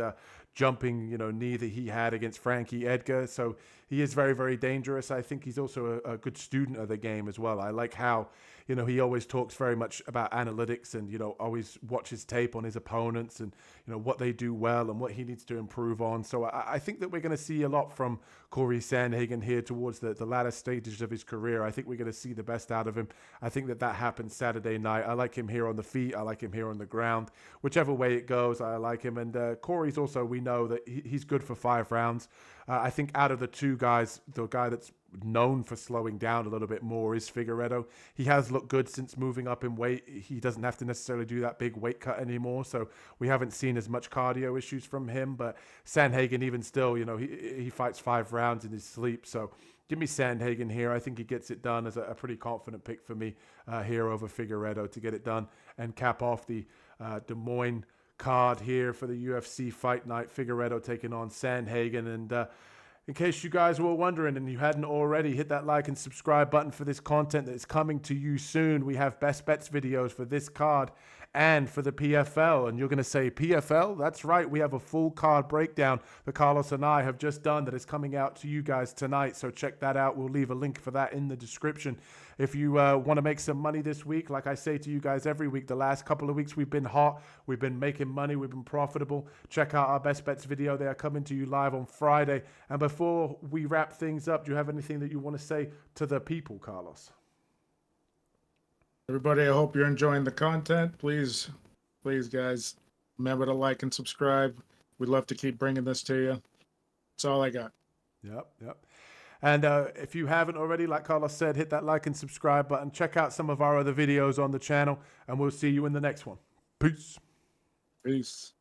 jumping, knee that he had against Frankie Edgar. So he is very, very dangerous. I think he's also a good student of the game as well. I like how, he always talks very much about analytics and, always watches tape on his opponents and, what they do well and what he needs to improve on. So I think that we're going to see a lot from Cory Sandhagen here towards the latter stages of his career. I think we're going to see the best out of him. I think that happens Saturday night. I like him here on the feet. I like him here on the ground. Whichever way it goes, I like him. And Cory's also, we know that he's good for 5 rounds. I think out of the two guys, the guy that's known for slowing down a little bit more is Figueiredo. He has looked good since moving up in weight. He doesn't have to necessarily do that big weight cut anymore, so we haven't seen as much cardio issues from him. But Sandhagen, even still, he fights 5 rounds in his sleep, so give me Sandhagen here. I think he gets it done as a pretty confident pick for me here over Figueiredo to get it done and cap off the Des Moines card here for the UFC Fight Night. Figueiredo taking on Sandhagen. And in case you guys were wondering and you hadn't already, hit that like and subscribe button for this content that is coming to you soon. We have best bets videos for this card and for the PFL. And you're going to say, PFL? That's right. We have a full card breakdown that Carlos and I have just done that is coming out to you guys tonight. So check that out. We'll leave a link for that in the description. If you want to make some money this week, like I say to you guys every week, the last couple of weeks we've been hot. We've been making money. We've been profitable. Check out our best bets video. They are coming to you live on Friday. And before we wrap things up, do you have anything that you want to say to the people, Carlos? Everybody, I hope you're enjoying the content. Please, guys, remember to like and subscribe. We'd love to keep bringing this to you. That's all I got. Yep. And if you haven't already, like Carlos said, hit that like and subscribe button. Check out some of our other videos on the channel, and we'll see you in the next one. Peace. Peace.